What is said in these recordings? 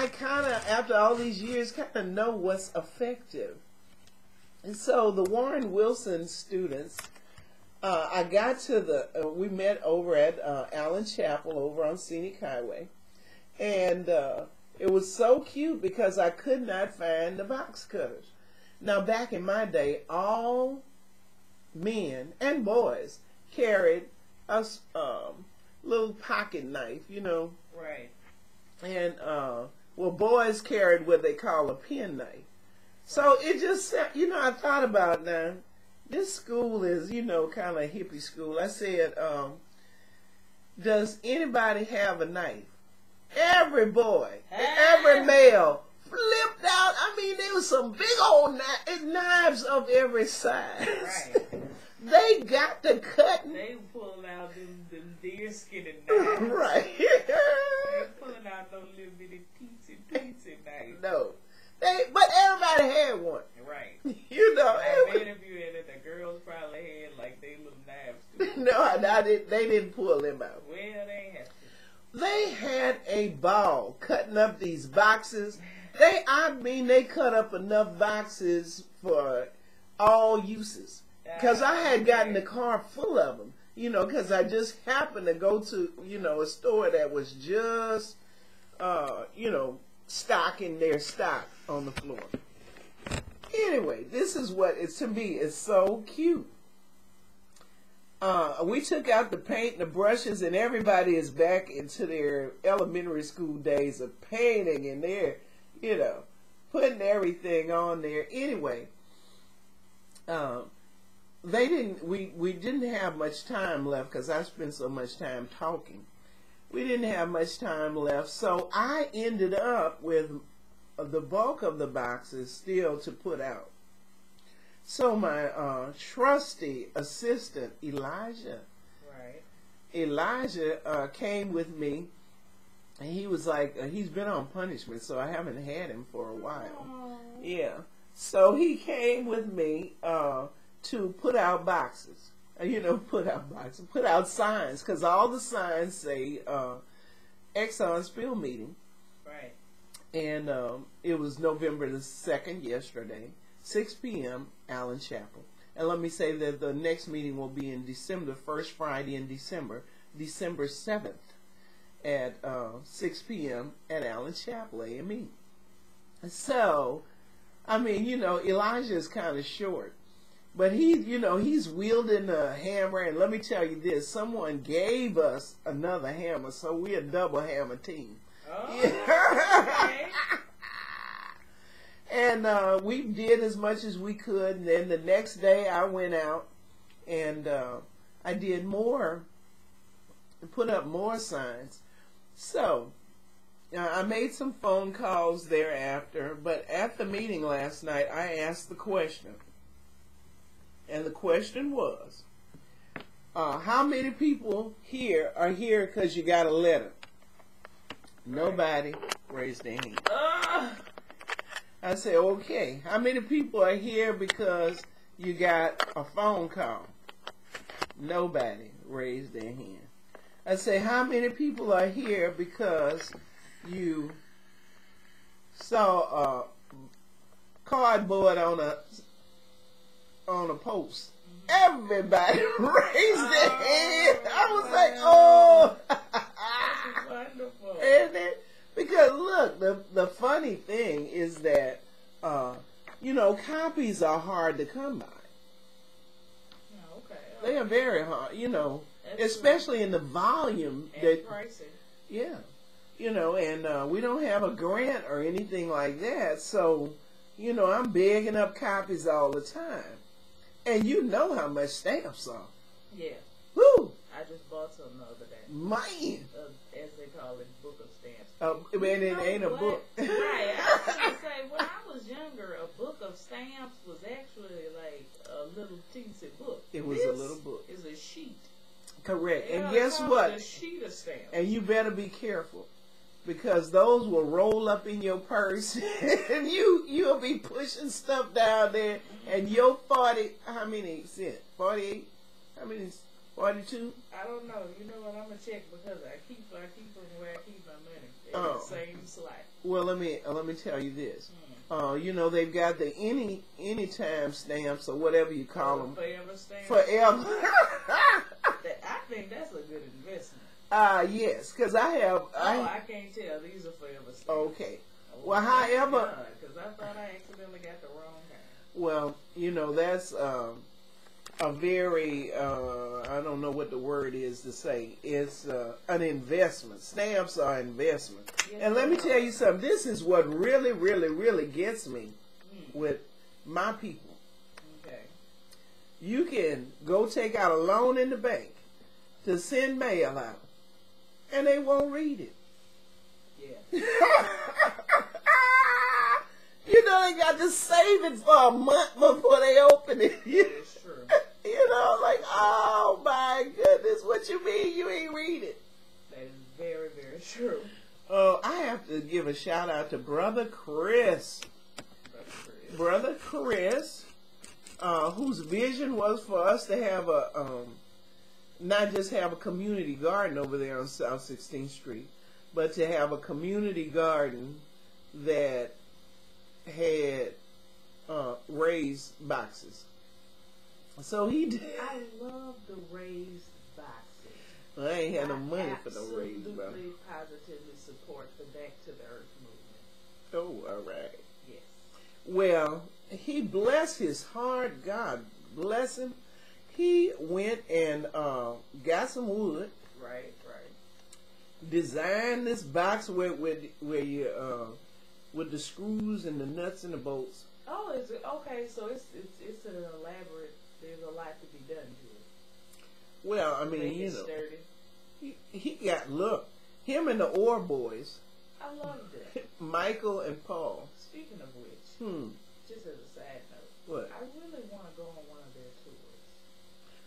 I kind of, after all these years, kind of know what's effective. And so the Warren Wilson students, I got to we met over at Allen Chapel over on Scenic Highway. And it was so cute because I could not find the box cutters. Now, back in my day, all men and boys carried a little pocket knife, you know. Right. And, well, boys carried what they call a pen knife. So it just, you know, I thought about now, this school is, you know, kind of a hippie school. I said, does anybody have a knife? Every boy, every male flipped out. I mean, there was some big old knives of every size. Right. They got to cutting. They pulling out them deer skin knives. Right. They pulling out those little bitty teensy knives. No. But everybody had one. Right. You know. I bet if you had it, the girls probably had like they little knives too. No, they didn't pull them out. Well, they had to. They had a ball cutting up these boxes. They cut up enough boxes for all uses. Because I had gotten the car full of them, you know, because I just happened to go to, you know, a store that was just, you know, stocking their stock on the floor. Anyway, this is what, to me, is so cute. We took out the paint and the brushes, and everybody is back into their elementary school days of painting, and they're, you know, putting everything on there. Anyway, we didn't have much time left because I spent so much time talking. We didn't have much time left, so I ended up with the bulk of the boxes still to put out. So my trusty assistant, Elijah, came with me, and he was like, he's been on punishment, so I haven't had him for a while. Aww. Yeah. So he came with me to put out boxes. You know, put out signs, because all the signs say Exxon spill meeting. Right. And it was November the 2nd, yesterday, 6 p.m., Allen Chapel. And let me say that the next meeting will be in December, first Friday in December, December 7th, at 6 p.m. at Allen Chapel, AME. So, I mean, you know, Elijah is kind of short. But he, you know, he's wielding a hammer, and let me tell you this, someone gave us another hammer, so we're a double hammer team. Oh, yeah. okay. And we did as much as we could, and then the next day I went out and I did more, put up more signs. So I made some phone calls thereafter, but at the meeting last night I asked the question. And the question was, how many people here are here because you got a letter? Nobody raised their hand. I said, okay. How many people are here because you got a phone call? Nobody raised their hand. I said, how many people are here because you saw a cardboard on a post? Everybody raised their hand. I was like, oh. That's wonderful. Isn't it? Because look, the funny thing is that, you know, copies are hard to come by. Okay. They are very hard, you know, That's especially true. in the volume. And that, pricey. yeah. You know, and we don't have a grant or anything like that, so, you know, I'm begging up copies all the time. And you know how much stamps are. Yeah. Woo! I just bought some the other day. Man! As they call it, book of stamps. And it ain't a book. Right. I was going to say, when I was younger, a book of stamps was actually like a little teensy book. It was a little book. It's a sheet. Correct. Yeah, And guess what? A sheet of stamps. And you better be careful, because those will roll up in your purse, and you'll be pushing stuff down there, and your 40, how many cents? 48? How many? 42? I don't know. You know what? I'm gonna check because I keep them where I keep my money. in the same slot. Well, let me tell you this. You know, they've got the anytime stamps or whatever you call them. Forever stamps. Forever. I think that's a good investment. Yes, because I can't tell. These are forever stamps. Okay. Well, however. Because I thought I accidentally got the wrong kind. Well, you know, that's a very, I don't know what the word is to say. It's an investment. Stamps are investment. Yes, and let me tell you something. This is what really, really, really gets me with my people. Okay. You can go take out a loan in the bank to send mail out, and they won't read it. Yeah. You know, they got to save it for a month before they open it. It's true. You know, like, oh my goodness, what you mean you ain't read it? That is very, very true. I have to give a shout out to Brother Chris. Brother Chris, whose vision was for us to have not just have a community garden over there on South 16th Street, but to have a community garden that had raised boxes. So he did. I love the raised boxes. Well, I ain't had no money for no raised boxes. Absolutely, positively support the Back to the Earth movement. Oh, all right. Yes. Well, he blessed his heart. God bless him. He went and got some wood. Right. Designed this box where you with the screws and the nuts and the bolts. Oh, is it okay? So it's an elaborate. There's a lot to be done to it. Well, I mean, you know, he got him and the Orr boys. I loved it. Michael and Paul. Speaking of which, just as a side note, what? I really want to go on one of their tours.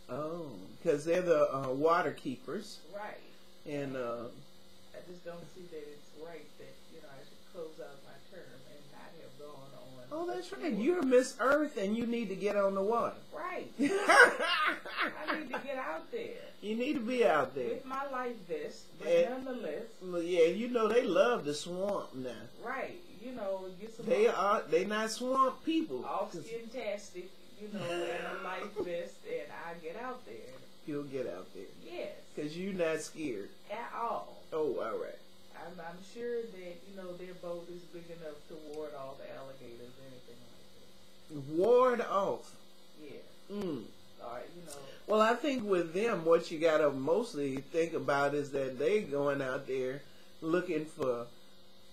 Oh, because they're the water keepers. Right. And I just don't see that it's right that I should close out my term and not have gone on. Oh, that's right. You're Miss Earth, and you need to get on the water. Right. I need to get out there. You need to be out there with my life vest, but nonetheless. Well, yeah, you know they love the swamp now. Right. Get some. They not swamp people. All skin-tastic, and a life vest, and I get out there. You'll get out there. Yes. Because you're not scared at all. Oh, all right. I'm sure that their boat is big enough to ward off alligators or anything like that. Ward off. Yeah. All right, Well, I think with them, what you gotta mostly think about is that they going out there looking for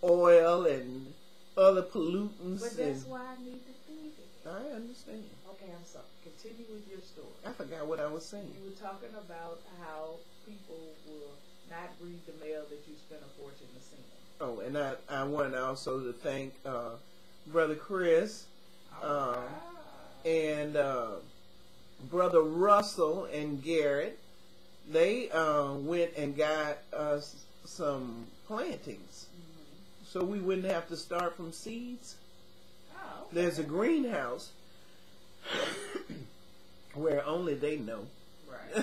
oil and other pollutants. But that's why I need to feed it. I understand. Okay, I'm sorry. Continue with your story. I forgot what I was saying. You were talking about how people will not read the mail that you spent a fortune to send. Oh, and I want also to thank Brother Chris and Brother Russell and Garrett. They went and got us some plantings, so we wouldn't have to start from seeds. Oh, okay. There's a greenhouse where only they know. Right.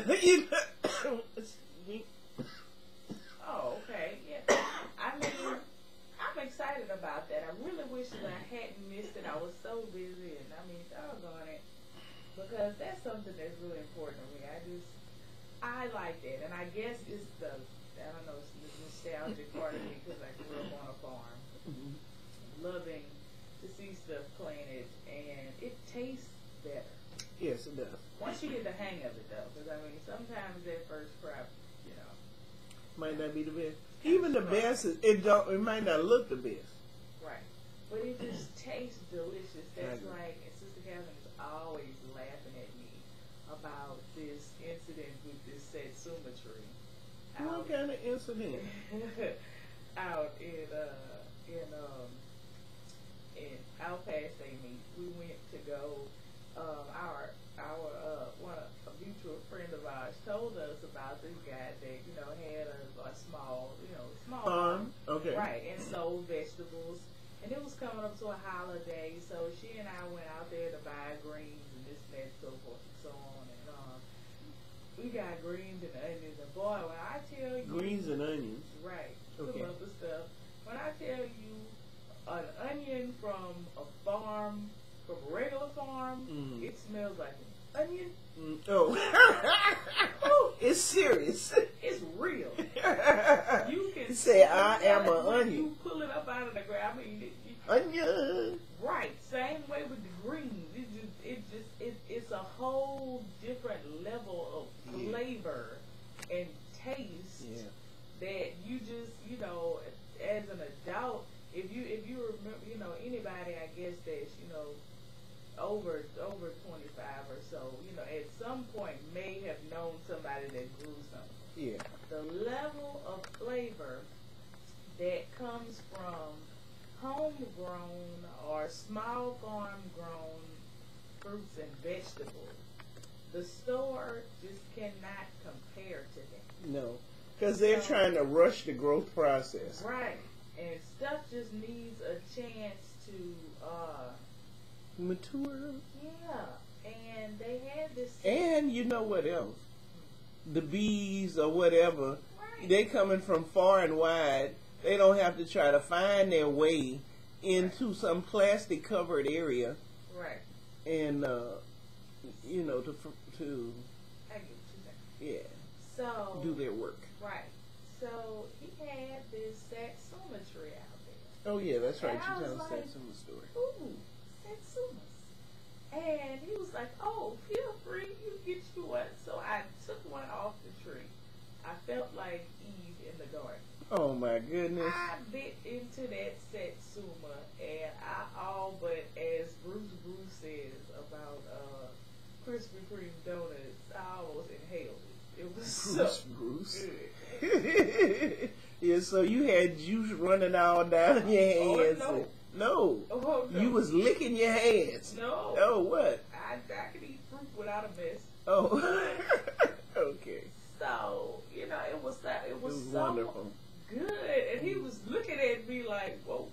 Oh, okay. Yeah. I mean, I'm excited about that. I really wish that I hadn't missed it. I was so busy, and doggone it. Because that's something that's really important to me. I like that. And I guess it's the nostalgic part of me because I grew up on a farm. Loving to see stuff planted, and it tastes better. Yes, it does. Once you get the hang of it, though. Because, sometimes that first crop, might not be the best. Even the best, it might not look the best. Right. But it just tastes delicious. That's like, Sister Catherine is always laughing at me about this incident with this Satsuma tree. What kind of incident? Out in out past Amy, we went to go. A mutual friend of ours told us about this guy that had a small farm. Okay. Right, and sold vegetables. And it was coming up to a holiday, so she and I went out there to buy greens and this and that, so forth and so on. And we got greens and onions, and boy, when I tell you, greens and onions. right? Okay. Some other stuff. When I tell you an onion from a farm, from a regular farm, it smells like an onion. Oh, it's serious. It's real. You can say, "I am an when onion." You pull it up out of the ground. I mean, Onion. right. Same way with the greens. It's a whole different level of flavor and taste that you just, as an adult, if you remember, anybody, I guess that's, over 25 or so, at some point may have known somebody that grew something. Yeah. The level of flavor that comes from homegrown or small farm grown fruits and vegetables, the store just cannot compare to that. No, because they're trying to rush the growth process. Right. And stuff just needs a chance to mature. Yeah. And they had this. And you know what else? The bees or whatever, Right. they coming from far and wide. They don't have to try to find their way into some plastic covered area Right. and to I get what you're saying. So do their work. Right. So he had this Satsuma tree out there. Oh yeah, that's right. And I You tell was us like, that some story. Ooh, Satsumas. And he was like, oh, feel free, you get you one. So I took one off the tree. I felt like Eve in the garden. Oh my goodness. I bit into that Satsuma, and I all but, as Bruce says about Krispy Kreme donuts, I almost inhaled it. It was so Bruce. good. Yeah, so you had juice running all down your hands. no. No. Oh, no. You was licking your hands. No. Oh, what? I could eat fruit without a mess. Oh. Okay. So, it was so wonderful. good. And he was looking at me like, whoa.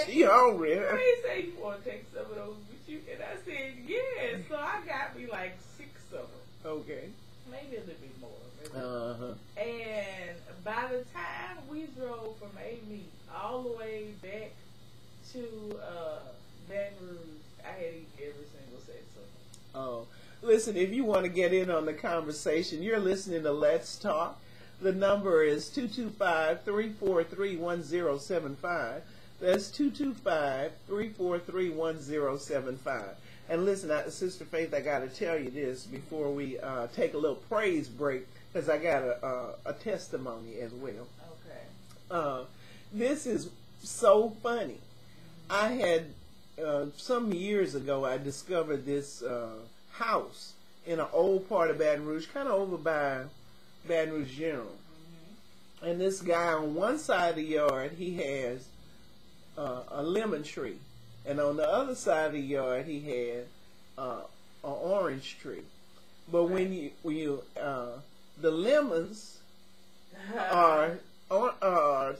She hungry. He said, you want to take some of those with you? And I said, yeah. So I got me like 6 of them. Okay. Maybe a little bit more. Uh-huh. And by the time we drove from Amy all the way back to Baton Rouge, I had eaten every single Satsuma. Oh. Listen, if you want to get in on the conversation, you're listening to Let's Talk. The number is 225-343-1075. That's 225-343-1075. And listen, Sister Faith, I got to tell you this before we take a little praise break, because I got a testimony as well. Okay. This is so funny. I had, some years ago, I discovered this house in an old part of Baton Rouge, kind of over by Baton Rouge General. Mm-hmm. And this guy on one side of the yard, he has a lemon tree. And on the other side of the yard, he had an orange tree. But when you the lemons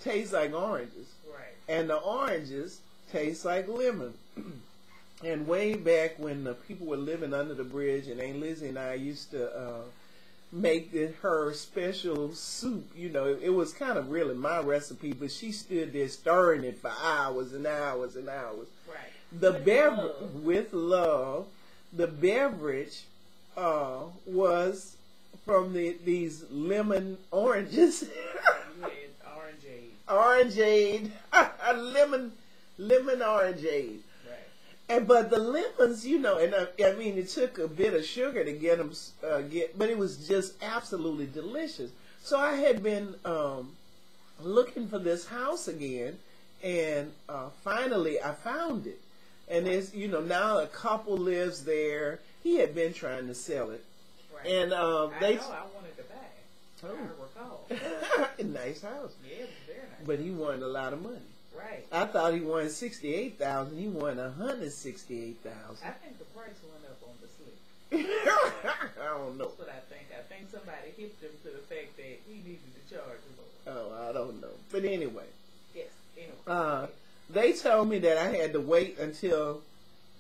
taste like oranges, right, and the oranges taste like lemon. And way back when the people were living under the bridge, and Aunt Lizzie and I used to make her special soup. It was kind of really my recipe, but she stood there stirring it for hours and hours and hours. right. The beverage with love. The beverage was from these lemon oranges. Orangeade, lemon orangeade. But the lemons, and I mean, it took a bit of sugar to get them, but it was just absolutely delicious. So I had been looking for this house again, and finally I found it. And there's, now a couple lives there. He had been trying to sell it, right. And I wanted to buy it. Oh. I recall. Nice house. Yeah, it was very nice. But he wanted a lot of money. Right. I thought he wanted $68,000. He wanted $168,000. I think the price went up on the slip. I don't know. That's what I think. I think somebody hipped him to the fact that he needed to charge more. Oh, I don't know. But anyway. Yes. Anyway. They told me that I had to wait until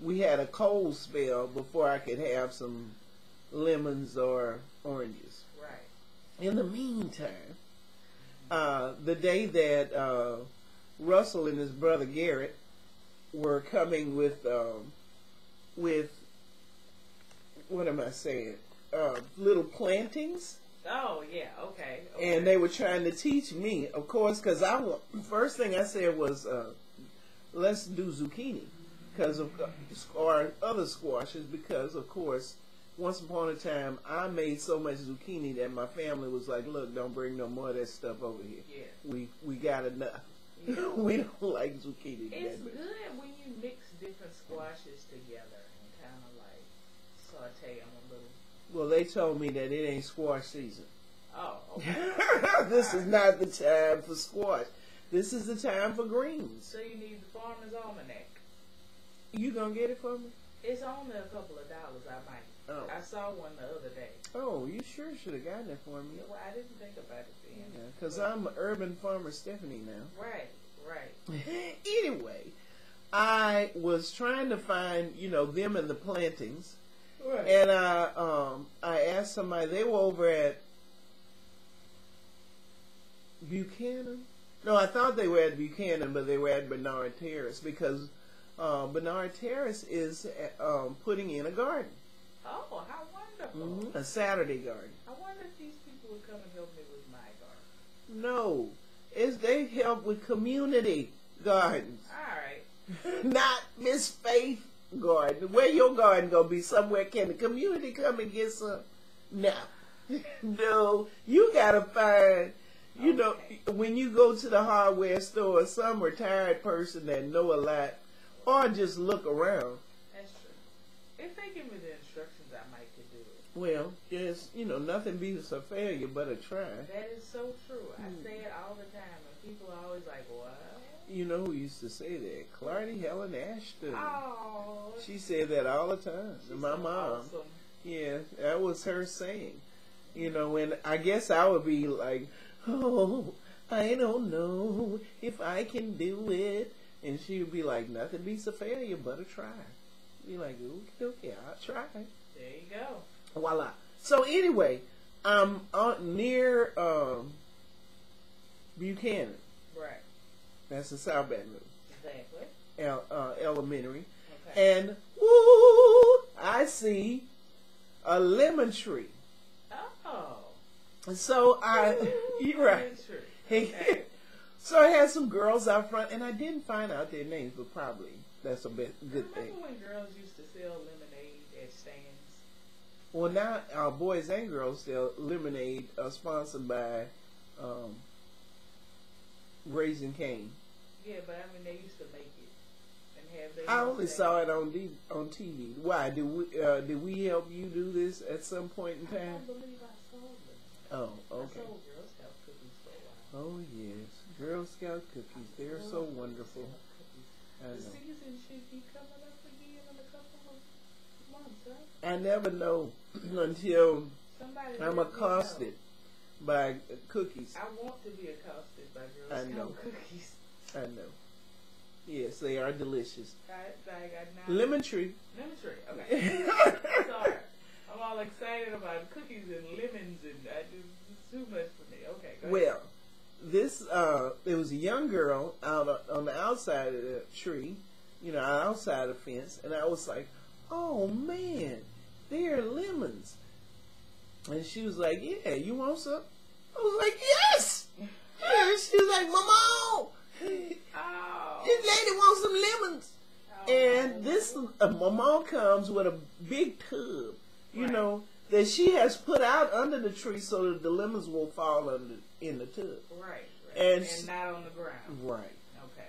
we had a cold spell before I could have some lemons or oranges. Right. In the meantime, The day that Russell and his brother Garrett were coming with what am I saying? Little plantings. Oh yeah, okay. And they were trying to teach me, of course, because first thing I said was, let's do zucchini, because of or other squashes, because of course, once upon a time I made so much zucchini that my family was like, look, don't bring no more of that stuff over here. Yeah. We got enough. Yeah. We don't like zucchini. It's good when you mix different squashes together and kind of like saute them a little. Well, they told me that it ain't squash season. Oh, okay. This is not the time for squash. This is the time for greens. So you need the Farmer's Almanac. You gonna get it for me? It's only a couple of dollars. I might. Oh. I saw one the other day. Oh, you sure should have gotten it for me. Well, I didn't think about it then. Yeah, because I'm urban farmer Stephanie now. Right, right. Anyway, I was trying to find, them in the plantings. Right. And I asked somebody, they were over at Buchanan. No, I thought they were at Buchanan, but they were at Bernard Terrace, because Bernard Terrace is putting in a garden. Oh, how wonderful. Mm-hmm. A Saturday garden. I wonder if these people would come and help me with my garden. No, they help with community gardens. All right. Not Miss Faith garden. Where your garden gonna be? Somewhere can the community come and get some? No. No, you gotta find, when you go to the hardware store, some retired person that know a lot, or just look around. That's true. If they give me the instructions, I might could do it. Well, there's, nothing beats a failure but a try. That is so true. I say it all the time, and people are always like, what? You know who used to say that? Clardy Helen Ashton. Oh. She said that all the time. She's My so mom. Awesome. Yeah, that was her saying. And I guess I would be like, oh, I don't know if I can do it. And she would be like, nothing beats a failure but a try. Be like, okay, I'll try. There you go. Voila. So anyway, I'm near Buchanan. Right. That's the South Baton Rouge. Exactly. Elementary. Okay. And, woo, I see a lemon tree. Oh. And so you're right. Lemon tree. Okay. So I had some girls out front, and I didn't find out their names, but probably that's a good thing. Remember when girls used to sell lemonade at stands? Well, now boys and girls sell lemonade, sponsored by Raising Cane. Yeah, but I mean they used to make it and have their. I only saw it on TV. Why did we help you do this at some point in I time? don't believe I sold them. Oh, okay. I sold Girl Scout cookies for a while. Oh yes, Girl Scout cookies. They're so wonderful. I The know. season should be coming up again in a couple of months, huh? I never know until Somebody I'm let me accosted by cookies. know. I want to be accosted by Girl I Scout know. cookies. I know. Yes, they are delicious. I got 9 Lemon tree. Lemon tree. Okay. Sorry. I'm all excited about cookies and lemons, and it's too much for me. Okay, go ahead. Well, there was a young girl out on the outside of the tree, outside the fence, and I was like, oh man, they're lemons. And she was like, yeah, you want some? I was like, yes! And she was like, Mama, Oh. this lady wants some lemons. Oh. And this Mama comes with a big tub, Right. that she has put out under the tree so that the lemons won't fall in the tub. Right. And not on the ground. Right. Okay.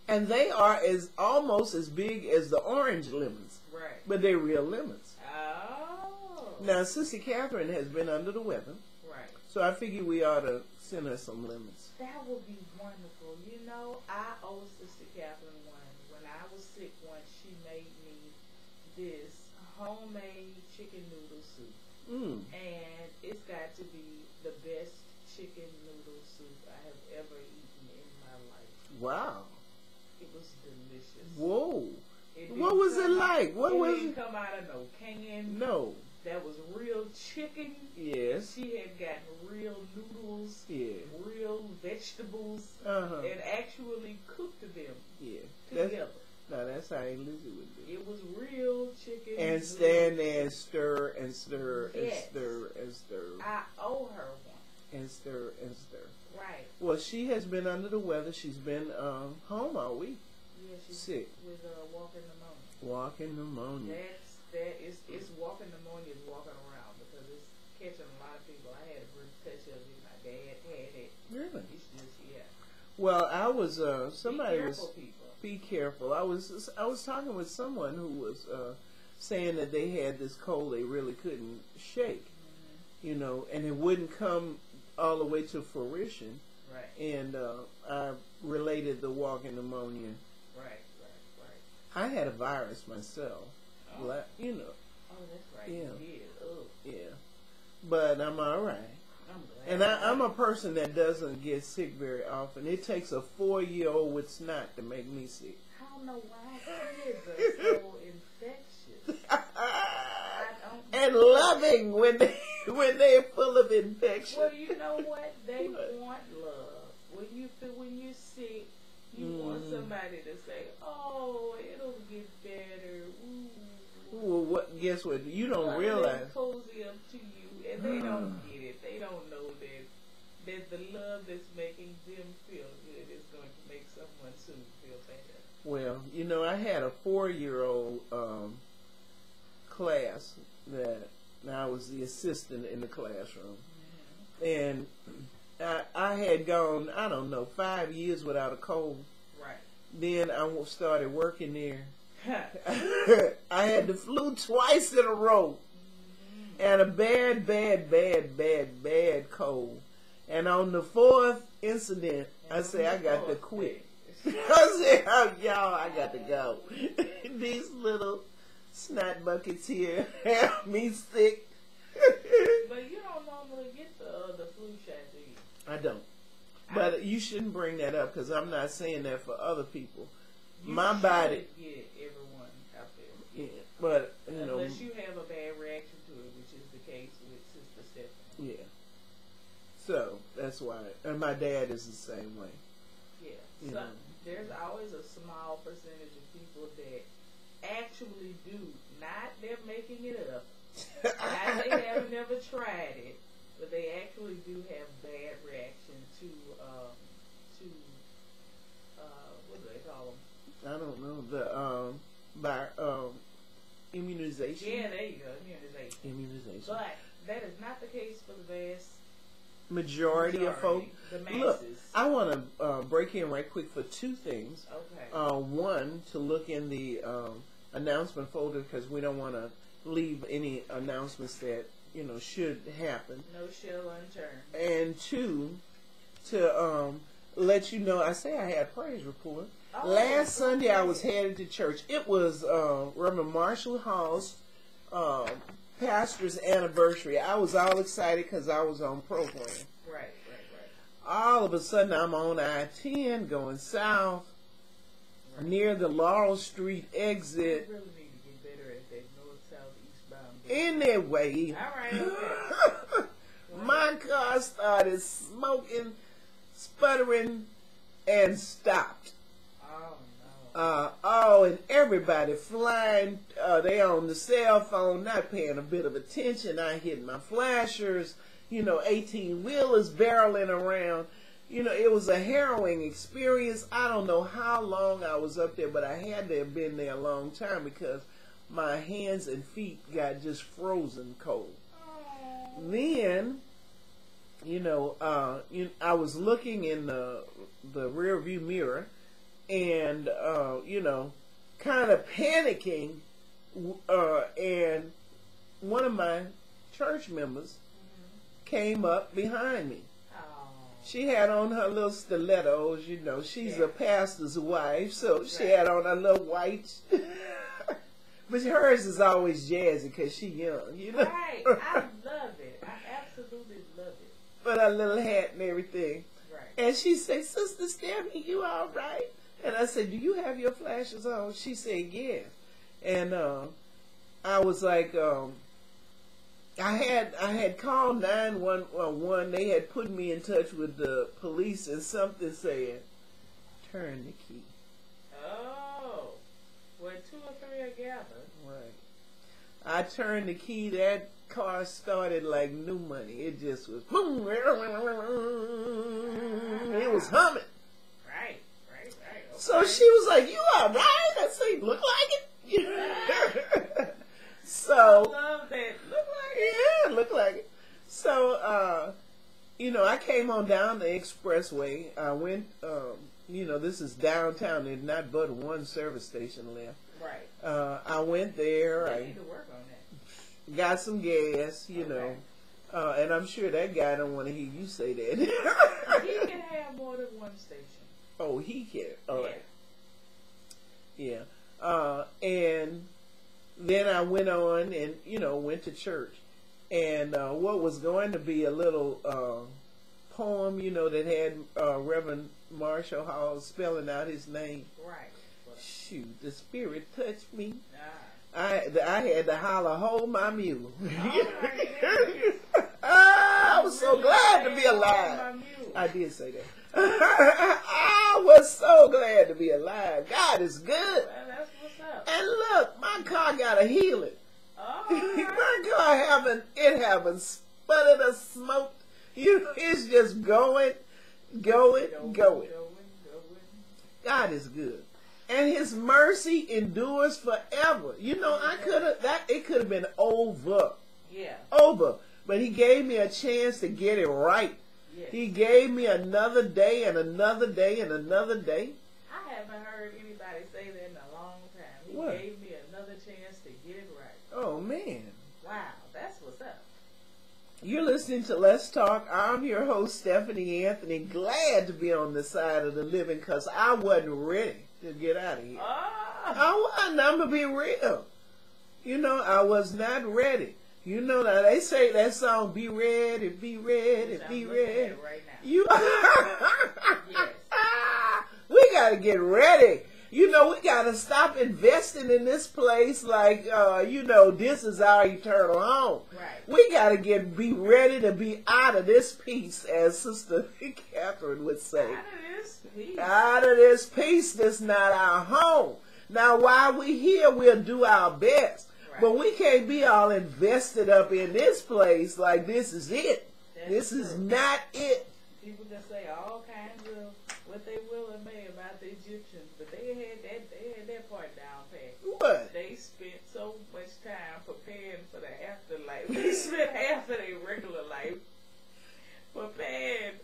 And they are almost as big as the orange lemons, Right. but they're real lemons. Oh. Now, Sissy Catherine has been under the weather, Right. so I figure we ought to send her some lemons. That would be wonderful. I owe Sister Catherine one. When I was sick once, she made me this homemade chicken noodle soup. And it's got to be the best chicken noodle soup I have ever eaten in my life. Wow. It was delicious. Whoa. It What was it didn't like? What was didn't it? come out of no can. No. that was real chicken. Yes. She had gotten real noodles, Yeah. real vegetables, Uh-huh. and actually cooked them Yeah. together. No, that's how Aunt Lizzie would do. It was real chicken. And noodles. stand there and stir and stir and Yes. stir and stir I owe her one. and stir and stir. Right. Well, she has been under the weather. She's been home all week. Yeah, she's Sick. with walking pneumonia. Walking pneumonia. It's walking pneumonia is walking around because it's catching a lot of people. I had a brief touch of it. My dad had it. Really? It's just Well, I was somebody Be was careful, people. be careful. I was talking with someone who was saying that they had this cold they really couldn't shake, you know, and it wouldn't come all the way to fruition. Right. And I related the walking pneumonia. Right. I had a virus myself, you know. Oh, that's right. Yeah. You did. Oh, Yeah, but I'm all right. I'm glad. And I'm a person that doesn't get sick very often. It takes a 4-year-old with snot to make me sick. I don't know why kids are so infectious. I don't. And loving when they're full of infection. Well, you know what? They want love. When you're sick, you want somebody to say, "Oh, it'll get better." Ooh. Well, guess what? You don't Let realize. them cozy up to you, and they don't get it. They don't know that the love that's making them feel good is going to make someone soon feel better. Well, you know, I had a 4-year-old class that I was the assistant in the classroom, and I had gone, I don't know, 5 years without a cold. Right. Then I started working there. I had the flu twice in a row, and a bad cold. And on the 4th incident, I said, I got to quit. I said, oh, y'all, I got to go. These little snot buckets here have me sick. But you don't normally get the flu shot, do you? I don't. But you shouldn't bring that up because I'm not saying that for other people. My body. Get it, everyone out there. Yeah, but, you know. Unless you have a bad reaction to it, which is the case with Sister Stephanie. Yeah. So, that's why. And my dad is the same way. Yeah. You So, know. there's always a small percentage of people that actually do. Not they're making it up. Not they haven't never tried it. But they actually do have bad reaction to what do they call them? I don't know. Immunization. Yeah, there you go, immunization. But that is not the case for the vast majority of folk. The masses. Look, I want to break in right quick for 2 things. Okay. One, to look in the announcement folder because we don't want to leave any announcements that, you know, should happen. No shell unturned. And 2, to let you know, I say I had a praise report. Oh, Last Sunday I was headed to church. It was Reverend Marshall Hall's pastor's anniversary. I was all excited because I was on program. Right. All of a sudden I'm on I-10 going south near the Laurel Street exit. You really need to get better at that north-south eastbound. Anyway, All right. Okay. my car started smoking, sputtering, and stopped. Oh no. And everybody flying, they on the cell phone, not paying a bit of attention. I hit my flashers, 18-wheelers barreling around. It was a harrowing experience. I don't know how long I was up there, but I had to have been there a long time because my hands and feet got just frozen cold. Then, I was looking in the rear view mirror and, kind of panicking. And one of my church members came up behind me. She had on her little stilettos, she's a pastor's wife, so she had on her little white. But hers is always jazzy because she young, Right, I love it. I absolutely love it. But her little hat and everything. Right. And she said, Sister Stephanie, you all right? And I said, do you have your flashes on? She said, yeah. And I was like, I had called 911. They had put me in touch with the police, and something said, "Turn the key." Oh, where two or three are gathered. Right. I turned the key. That car started like new money. It just was boom. It was humming. Right. Okay. So she was like, "You all right?" I said, "Look like it." So I love that. Look like it. yeah, look like it. So I came on down the expressway. I went. This is downtown. There's not but one service station left. Right. I went there. They I need to work on that. got some gas, Okay. and I'm sure that guy don't want to hear you say that. He can have more than one station. Oh, he can. All right. Yeah. Yeah. And then I went on and, went to church. And what was going to be a little poem, that had Reverend Marshall Hall spelling out his name. Right. Shoot, the Spirit touched me. Ah. I had to holler, "Hold my mule." Right. I was so glad to be alive. I did say that. I was so glad to be alive. God is good. Well, that's what's up. And look, my car got a healing. Oh, My car haven't sputtered or smoked. It's just going. God is good. And his mercy endures forever. It could have been over. Yeah. But he gave me a chance to get it right. Yes. He gave me another day and another day and another day. I haven't heard anybody say that in a long time. He What? gave me another chance to get it right. Oh, man. Wow, that's what's up. You're listening to Let's Talk. I'm your host, Stephanie Anthony. Glad to be on the side of the living because I wasn't ready to get out of here. Oh. I wasn't. I'm going to be real. I was not ready. Now they say that song, "Be ready, be ready, I'm be looking at ready." it right now. Yes. We got to get ready. We got to stop investing in this place like, this is our eternal home. Right. We got to be ready to be out of this piece, as Sister Catherine would say. Out of this piece. Out of this piece that's not our home. Now, while we here, we'll do our best. Right. But we can't be all invested up in this place like this is it. This is not it. People just say all kinds of what they will and may about the Egyptians, but they had that part down pat. What? They spent so much time preparing for the afterlife. They spent half of their regular life preparing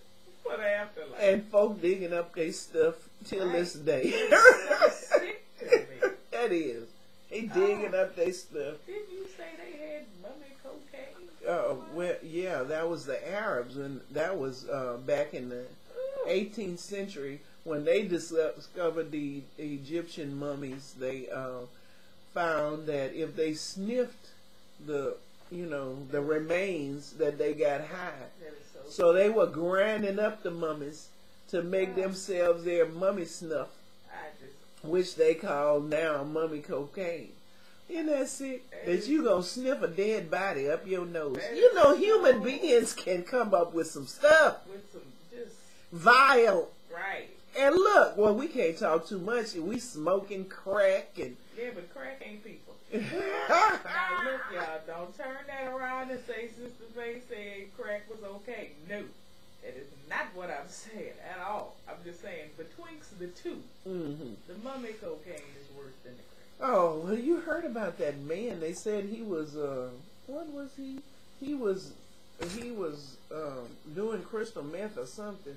for the afterlife. And folk digging up their stuff till this day. It's so sick to me. That is. They digging up their stuff. Didn't you say they had mummy cocaine? Well, yeah, that was the Arabs, and that was back in the 18th century when they discovered the Egyptian mummies. They found that if they sniffed the remains, that they got high. That is So they were grinding up the mummies to make themselves their mummy snuff, which they call now mummy cocaine. Isn't that sick? That you gonna sniff a dead body up your nose. Human beings can come up with some stuff. with some just Vile. right. And look, well, we can't talk too much. We smoking crack and... Yeah, but crack ain't people. Now look, y'all, don't turn that around and say Sister Faye said crack was okay. No, that is not what I'm saying at all. I'm just saying betwixt the two, the mummy cocaine is worse than the crack. Oh, well, you heard about that man. They said he was, what was he? He was doing crystal meth or something.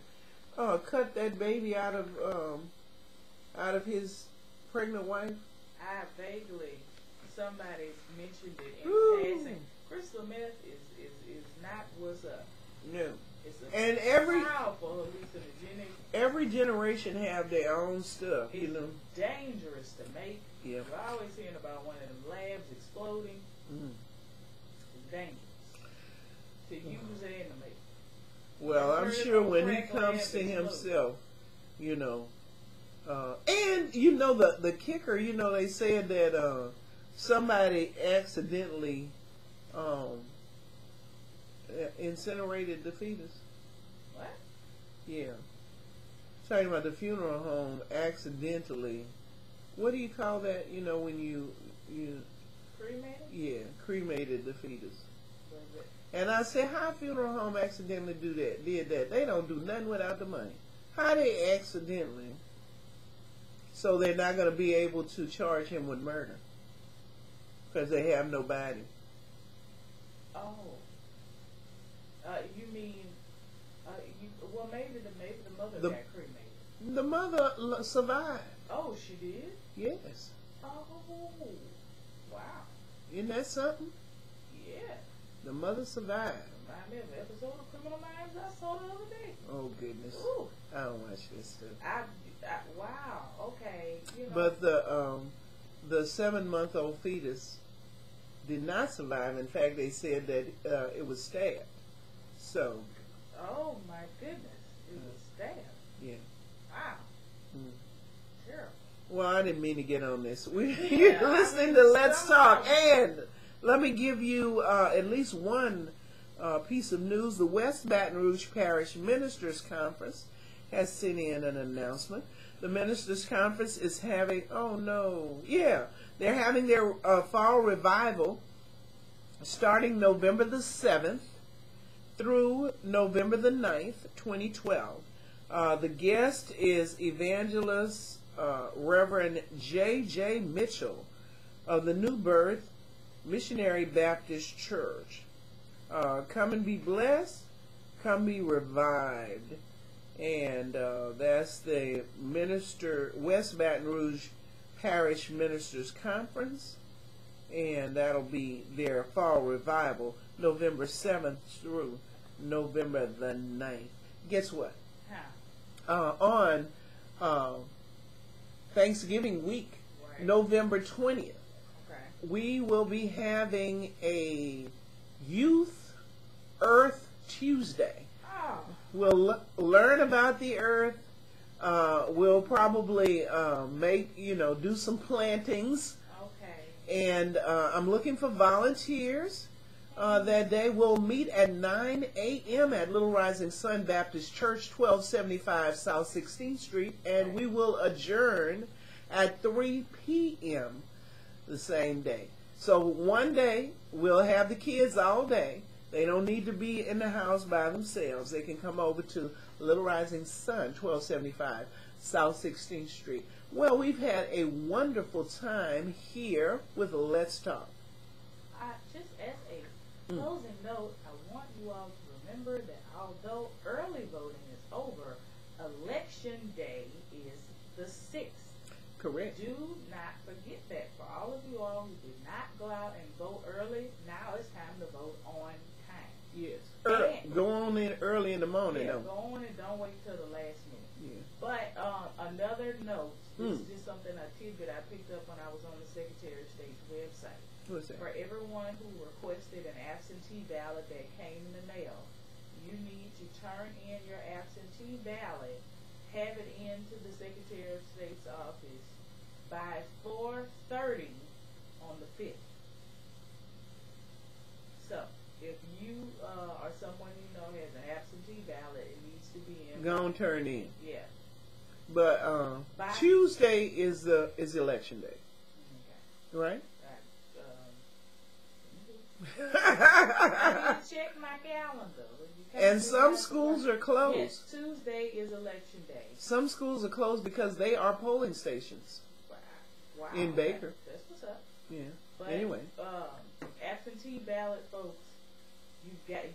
Cut that baby out of his pregnant wife. I vaguely, somebody mentioned it in passing. Crystal meth is not what's up. No. It's a And every powerful hallucinogenic. every generation have their own stuff, It's dangerous to make. Yeah. You're always hearing about one of them labs exploding. It's dangerous to use and to make. Well, I'm Heard sure about when he crack comes labs to exploding. himself, and the kicker, they said that somebody accidentally Incinerated the fetus. What? Yeah. Talking about the funeral home accidentally. What do you call that? You know, when you Cremated? yeah, cremated the fetus. And I said, how funeral home accidentally did that? They don't do nothing without the money. How they accidentally? So they're not going to be able to charge him with murder because they have no body. Oh. You mean? Well, maybe the mother got cremated. The mother survived. Oh, she did? Yes. Oh, wow. Isn't that something? Yeah. The mother survived. Remind me of an episode of Criminal Minds I saw the other day. Oh goodness. Ooh. I don't watch this stuff. Wow. Okay. You know. But the 7-month-old fetus did not survive. In fact, they said that it was stabbed. So. Oh my goodness! It was stabbed. Yeah. Wow. Mm. Terrible. Well, I didn't mean to get on this. You're Yeah, listening to Let's Talk, and let me give you at least one piece of news. The West Baton Rouge Parish Ministers Conference has sent in an announcement. The Ministers Conference is having, they're having their fall revival starting November the 7th through November the 9th, 2012. The guest is evangelist Reverend J.J. Mitchell of the New Birth Missionary Baptist Church. Come and be blessed, come be revived. And that's the West Baton Rouge Parish Ministers Conference. And that'll be their fall revival, November 7th through November the 9th. Guess what? On Thanksgiving week, right. November 20th, we will be having a Youth Earth Tuesday. Oh. We'll learn about the earth. We'll probably do some plantings. Okay. And I'm looking for volunteers that day. We'll meet at 9 a.m. at Little Rising Sun Baptist Church, 1275 South 16th Street, and we will adjourn at 3 p.m. the same day. So one day, we'll have the kids all day. They don't need to be in the house by themselves. They can come over to Little Rising Sun, 1275 South 16th Street. Well, we've had a wonderful time here with Let's Talk. Just as a closing note, I want you all to remember that although early voting is over, Election Day is the 6th. Correct. Do not forget that. For all of you all who did not go out and vote early, now it's time to vote on time. Yes. Go on in early in the morning. Yeah, go on and don't wait till the last minute. Yeah. But another note, this is just something, a tidbit I picked up when I was on the Secretary of State's website. What's that? For everyone who requested an absentee ballot that came in the mail, you need to turn in your absentee ballot, have it into the Secretary of State's office by 4:30 on the 5th. So, if you or someone you know has an absentee ballot, it needs to be in. Go and turn in. Yeah. But Tuesday is election day, Okay. right? I didn't check my calendar. And some schools are closed. Yes, Tuesday is election day. Some schools are closed because they are polling stations. Wow. In Baker. That's what's up. Yeah. But, anyway, absentee ballot folks, you got to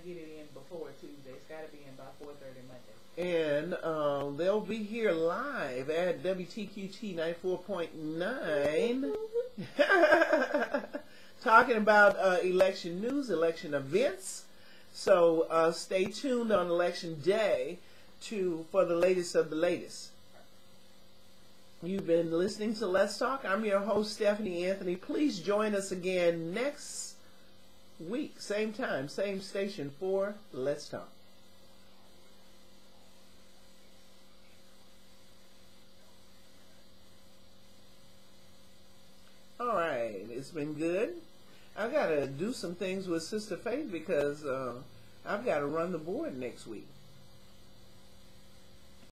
get it in before Tuesday. It's got to be in by 4:30 Monday. And they'll be here live at WTQT 94.9 talking about election news, election events. So stay tuned on election day for the latest of the latest. You've been listening to Let's Talk. I'm your host, Stephanie Anthony. Please join us again next week, same time, same station for Let's Talk. All right, it's been good. I gotta do some things with Sister Faith because I've got to run the board next week.